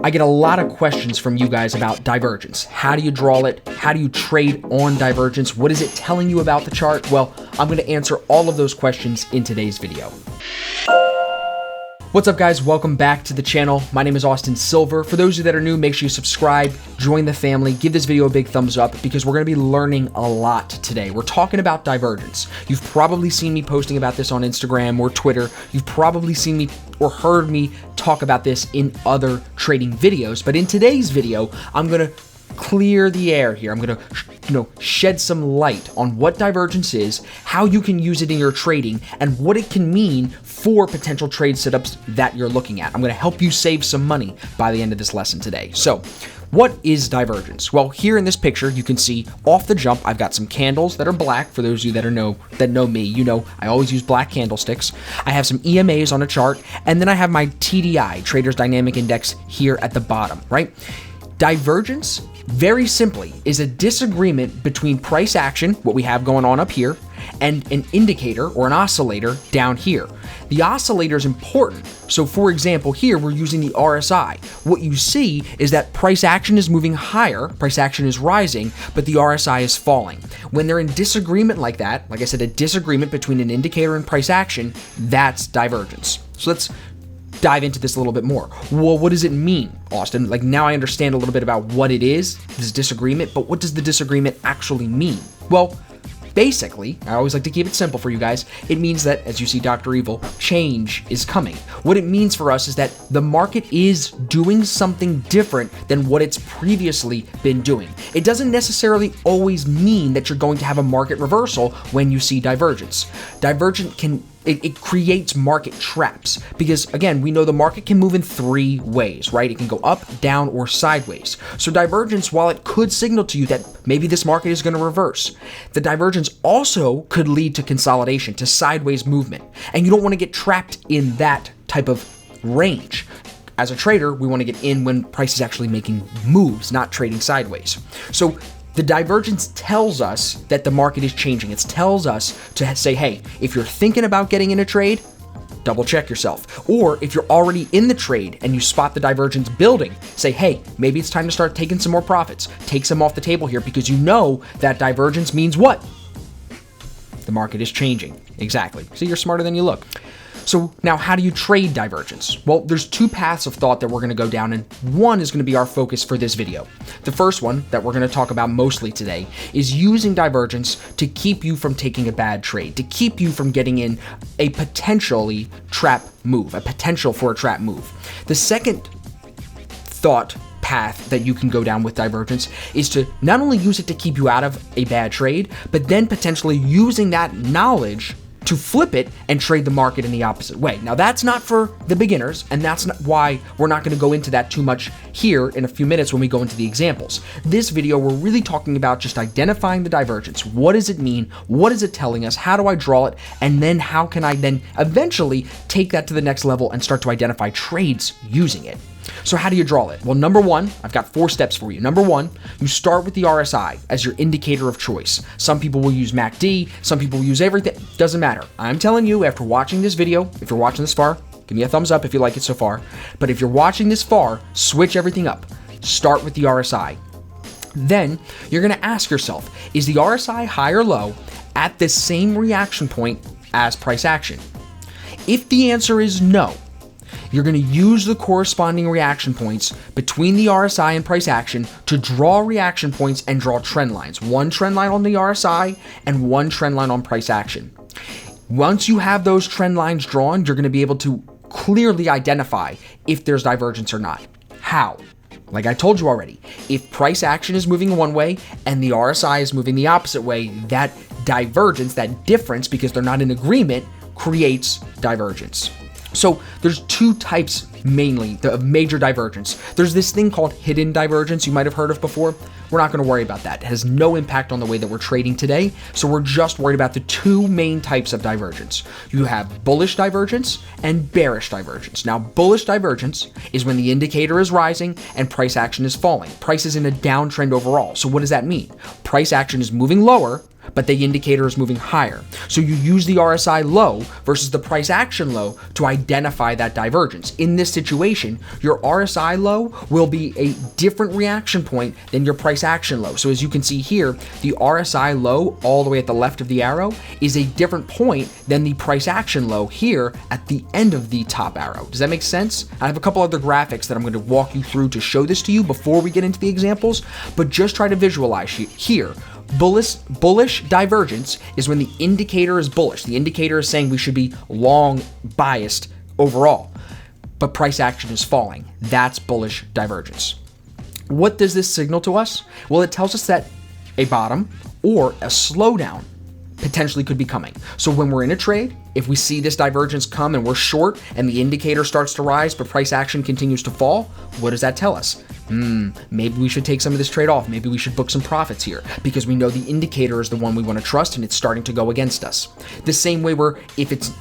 I get a lot of questions from you guys about divergence. How do you draw it? How do you trade on divergence? What is it telling you about the chart? Well, I'm going to answer all of those questions in today's video. What's up, guys? Welcome back to the channel. My name is Austin Silver. For those of you that are new, make sure you subscribe, join the family, give this video a big thumbs up because we're going to be learning a lot today. We're talking about divergence. You've probably seen me posting about this on Instagram or Twitter. You've probably seen me or heard me talk about this in other trading videos. But in today's video, I'm going to clear the air here. I'm going to shed some light on what divergence is, how you can use it in your trading, and what it can mean for potential trade setups that you're looking at. I'm going to help you save some money by the end of this lesson today. So, what is divergence? Well, here in this picture, you can see off the jump, I've got some candles that are black. For those of you that know me, you know I always use black candlesticks. I have some EMAs on a chart, and then I have my TDI, Traders Dynamic Index, here at the bottom, right? Divergence, very simply, is a disagreement between price action, what we have going on up here, and an indicator or an oscillator down here. The oscillator is important. So for example, here we're using the RSI. What you see is that price action is moving higher, price action is rising, but the RSI is falling. When they're in disagreement like that, like I said, a disagreement between an indicator and price action, that's divergence. So let's dive into this a little bit more. Well, what does it mean, Austin? Like, now I understand a little bit about what it is, this disagreement, but what does the disagreement actually mean? Well, basically, I always like to keep it simple for you guys. It means that, as you see Dr. Evil, change is coming. What it means for us is that the market is doing something different than what it's previously been doing. It doesn't necessarily always mean that you're going to have a market reversal when you see divergence. It creates market traps because, again, we know the market can move in three ways, right? It can go up, down, or sideways. So divergence, while it could signal to you that maybe this market is going to reverse, the divergence also could lead to consolidation, to sideways movement. And you don't want to get trapped in that type of range. As a trader, we want to get in when price is actually making moves, not trading sideways. So the divergence tells us that the market is changing. It tells us to say, hey, if you're thinking about getting in a trade, double check yourself. Or if you're already in the trade and you spot the divergence building, say, hey, maybe it's time to start taking some more profits. Take some off the table here because you know that divergence means what? The market is changing. Exactly. So you're smarter than you look. So now, how do you trade divergence? Well, there's two paths of thought that we're going to go down, and one is going to be our focus for this video. The first one that we're going to talk about mostly today is using divergence to keep you from taking a bad trade, to keep you from getting in a potentially trap move, a potential for a trap move. The second thought path that you can go down with divergence is to not only use it to keep you out of a bad trade, but then potentially using that knowledge to flip it and trade the market in the opposite way. Now, that's not for the beginners, and that's not why we're not going to go into that too much here in a few minutes when we go into the examples. This video, we're really talking about just identifying the divergence. What does it mean? What is it telling us? How do I draw it? And then how can I then eventually take that to the next level and start to identify trades using it? So how do you draw it? Well, number one, I've got 4 steps for you. Number one, you start with the RSI as your indicator of choice. Some people will use MACD, some people will use everything. Doesn't matter. I'm telling you, after watching this video, if you're watching this far, give me a thumbs up if you like it so far. But if you're watching this far, switch everything up. Start with the RSI. Then you're going to ask yourself, is the RSI high or low at the same reaction point as price action? If the answer is no, you're going to use the corresponding reaction points between the RSI and price action to draw reaction points and draw trend lines. One trend line on the RSI and one trend line on price action. Once you have those trend lines drawn, you're going to be able to clearly identify if there's divergence or not. How? Like I told you already, if price action is moving one way and the RSI is moving the opposite way, that divergence, that difference, because they're not in agreement, creates divergence. So there's 2 types mainly of major divergence. There's this thing called hidden divergence you might have heard of before. We're not going to worry about that. It has no impact on the way that we're trading today. So we're just worried about the 2 main types of divergence. You have bullish divergence and bearish divergence. Now, bullish divergence is when the indicator is rising and price action is falling. Price is in a downtrend overall. So what does that mean? Price action is moving lower, but the indicator is moving higher. So you use the RSI low versus the price action low to identify that divergence. In this situation, your RSI low will be a different reaction point than your price action low. So as you can see here, the RSI low all the way at the left of the arrow is a different point than the price action low here at the end of the top arrow. Does that make sense? I have a couple other graphics that I'm going to walk you through to show this to you before we get into the examples, but just try to visualize here. Bullish divergence is when the indicator is bullish. The indicator is saying we should be long biased overall, but price action is falling. That's bullish divergence. What does this signal to us? Well, it tells us that a bottom or a slowdown potentially could be coming. So when we're in a trade, if we see this divergence come and we're short and the indicator starts to rise but price action continues to fall, what does that tell us? Maybe we should take some of this trade off. Maybe we should book some profits here because we know the indicator is the one we want to trust and it's starting to go against us. The same way where if it's,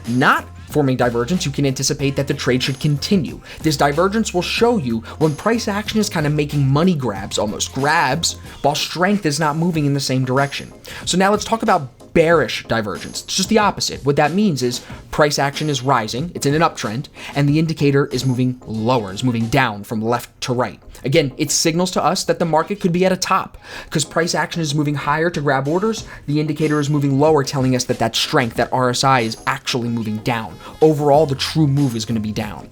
not forming divergence, you can anticipate that the trade should continue. This divergence will show you when price action is kind of making money grabs, almost grabs, while strength is not moving in the same direction. So now let's talk about bearish divergence. It's just the opposite. What that means is price action is rising, it's in an uptrend, and the indicator is moving lower, is moving down from left to right. Again, it signals to us that the market could be at a top because price action is moving higher to grab orders. The indicator is moving lower, telling us that strength, that RSI is actually moving down. Overall, the true move is going to be down.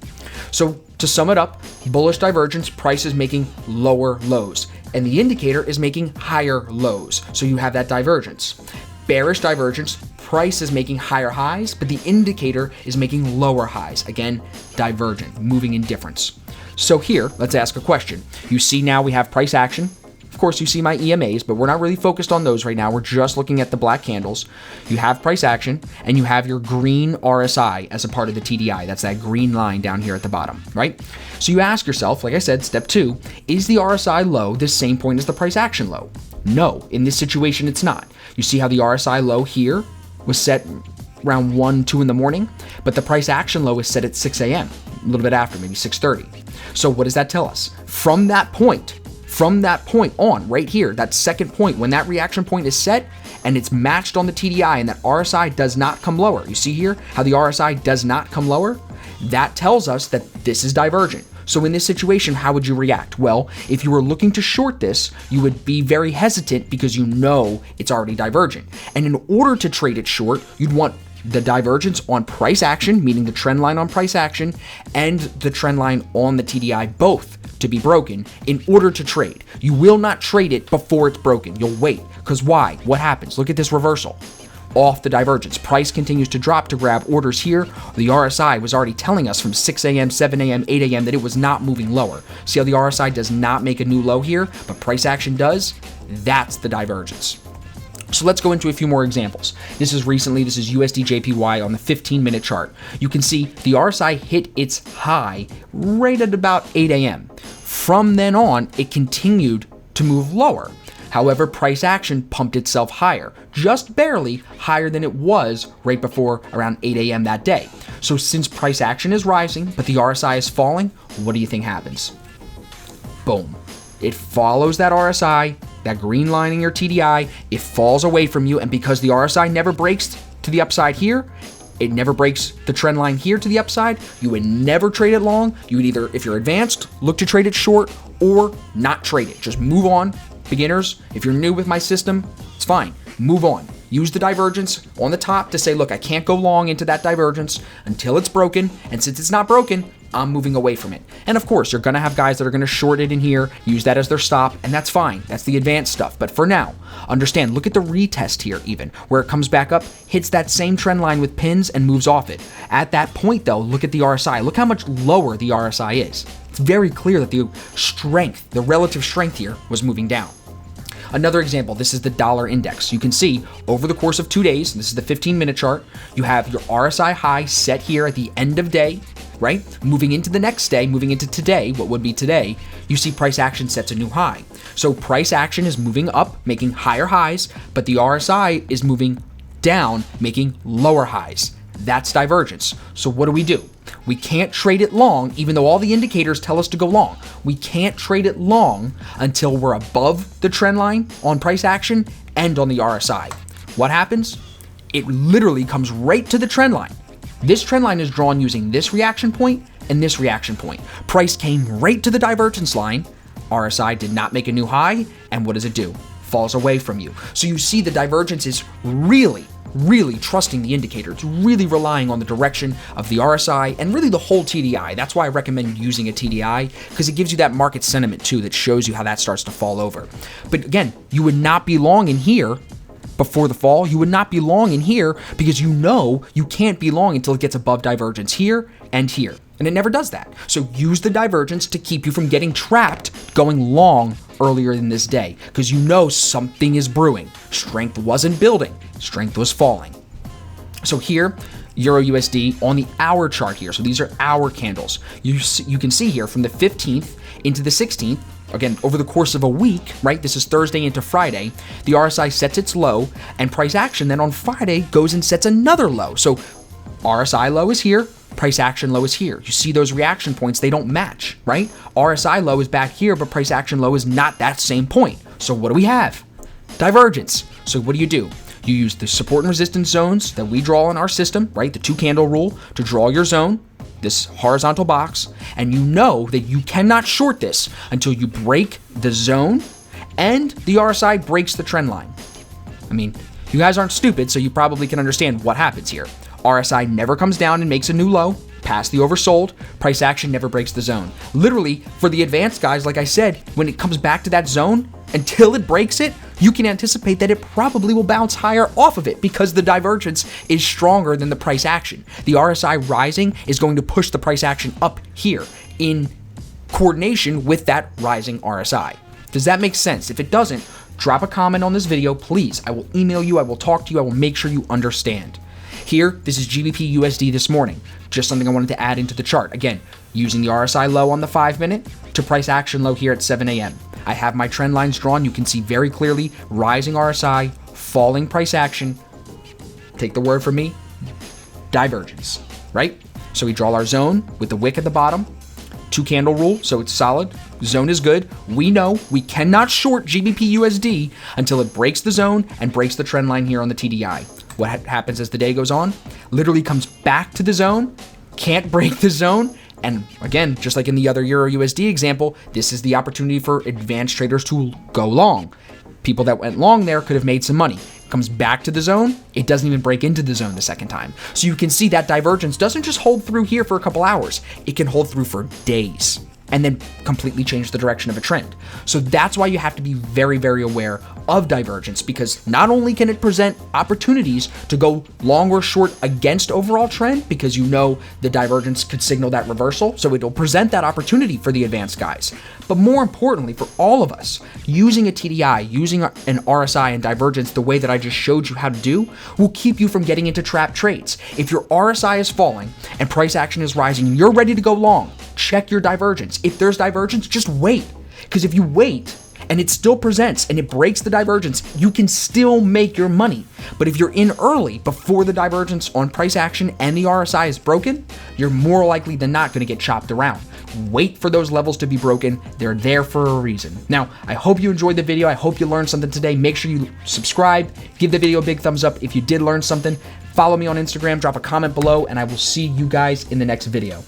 So to sum it up, bullish divergence, price is making lower lows and the indicator is making higher lows. So you have that divergence. Bearish divergence, price is making higher highs, but the indicator is making lower highs. Again, divergent, moving in difference. So here, let's ask a question. You see now we have price action. Of course, you see my EMAs, but we're not really focused on those right now. We're just looking at the black candles. You have price action, and you have your green RSI as a part of the TDI. That's that green line down here at the bottom, right? So you ask yourself, like I said, step 2, is the RSI low the same point as the price action low? No, in this situation, it's not. You see how the RSI low here was set around 1, 2 in the morning, but the price action low is set at 6 a.m., a little bit after, maybe 6:30. So what does that tell us? From that point on, right here, that second point, when that reaction point is set and it's matched on the TDI and that RSI does not come lower, you see here how the RSI does not come lower? That tells us that this is divergent. So in this situation, how would you react? Well, if you were looking to short this, you would be very hesitant because you know it's already divergent. And in order to trade it short, you'd want the divergence on price action, meaning the trend line on price action, and the trend line on the TDI both to be broken in order to trade. You will not trade it before it's broken. You'll wait. Because why? What happens? Look at this reversal. Off the divergence. Price continues to drop to grab orders here. The RSI was already telling us from 6 a.m., 7 a.m., 8 a.m. that it was not moving lower. See how the RSI does not make a new low here, but price action does? That's the divergence. So let's go into a few more examples. This is USD JPY on the 15-minute chart. You can see the RSI hit its high right at about 8 a.m. From then on, it continued to move lower. However, price action pumped itself higher, just barely higher than it was right before around 8 a.m. that day. So since price action is rising, but the RSI is falling, what do you think happens? Boom. It follows that RSI, that green line in your TDI, it falls away from you, and because the RSI never breaks to the upside here, it never breaks the trend line here to the upside, you would never trade it long. You would either, if you're advanced, look to trade it short or not trade it. Just move on. Beginners, if you're new with my system, it's fine. Move on. Use the divergence on the top to say, look, I can't go long into that divergence until it's broken. And since it's not broken, I'm moving away from it. And of course, you're going to have guys that are going to short it in here, use that as their stop, and that's fine. That's the advanced stuff. But for now, understand, look at the retest here even, where it comes back up, hits that same trend line with pins and moves off it. At that point though, look at the RSI. Look how much lower the RSI is. It's very clear that the strength, the relative strength here was moving down. Another example, this is the dollar index. You can see over the course of 2 days, this is the 15-minute chart, you have your RSI high set here at the end of day, right? Moving into the next day, moving into today, what would be today, you see price action sets a new high. So price action is moving up, making higher highs, but the RSI is moving down, making lower highs. That's divergence. So what do? We can't trade it long, even though all the indicators tell us to go long. We can't trade it long until we're above the trend line on price action and on the RSI. What happens? It literally comes right to the trend line. This trend line is drawn using this reaction point and this reaction point. Price came right to the divergence line. RSI did not make a new high, and what does it do? Falls away from you. So you see the divergence is really trusting the indicator. It's really relying on the direction of the RSI and really the whole TDI. That's why I recommend using a TDI, because it gives you that market sentiment too that shows you how that starts to fall over. But again, you would not be long in here before the fall. You would not be long in here because you know you can't be long until it gets above divergence here and here. And it never does that. So use the divergence to keep you from getting trapped going long earlier in this day, because you know something is brewing. Strength wasn't building, strength was falling. So here, Euro USD on the hour chart here. So these are hour candles. You can see here from the 15th into the 16th, again, over the course of a week, right? This is Thursday into Friday. The RSI sets its low, and price action then on Friday goes and sets another low. So RSI low is here, price action low is here. You see those reaction points, they don't match, right? RSI low is back here, but price action low is not that same point. So what do we have? Divergence. So what do? You use the support and resistance zones that we draw in our system, right? The 2 candle rule to draw your zone, this horizontal box, and you know that you cannot short this until you break the zone and the RSI breaks the trend line. I mean, you guys aren't stupid, so you probably can understand what happens here. RSI never comes down and makes a new low, past the oversold. Price action never breaks the zone. Literally, for the advanced guys, like I said, when it comes back to that zone, until it breaks it, you can anticipate that it probably will bounce higher off of it because the divergence is stronger than the price action. The RSI rising is going to push the price action up here in coordination with that rising RSI. Does that make sense? If it doesn't, drop a comment on this video, please. I will email you, I will talk to you, I will make sure you understand. Here, this is GBP USD this morning. Just something I wanted to add into the chart. Again, using the RSI low on the 5-minute to price action low here at 7 a.m. I have my trend lines drawn. You can see very clearly rising RSI, falling price action. Take the word from me, divergence, right? So we draw our zone with the wick at the bottom, 2 candle rule, so it's solid. Zone is good. We know we cannot short GBP USD until it breaks the zone and breaks the trend line here on the TDI. What happens as the day goes on? Literally comes back to the zone, can't break the zone, and again, just like in the other Euro USD example, this is the opportunity for advanced traders to go long. People that went long there could have made some money. Comes back to the zone, it doesn't even break into the zone the second time. So you can see that divergence doesn't just hold through here for a couple hours, it can hold through for days and then completely change the direction of a trend. So that's why you have to be very, very aware of divergence, because not only can it present opportunities to go long or short against overall trend, because you know the divergence could signal that reversal, so it'll present that opportunity for the advanced guys. But more importantly, for all of us, using a TDI, using an RSI and divergence the way that I just showed you how to do, will keep you from getting into trap trades. If your RSI is falling and price action is rising and you're ready to go long, check your divergence. If there's divergence, just wait. Because if you wait and it still presents and it breaks the divergence, you can still make your money. But if you're in early before the divergence on price action and the RSI is broken, you're more likely than not going to get chopped around. Wait for those levels to be broken. They're there for a reason. Now, I hope you enjoyed the video. I hope you learned something today. Make sure you subscribe, give the video a big thumbs up if you did learn something. Follow me on Instagram, drop a comment below, and I will see you guys in the next video.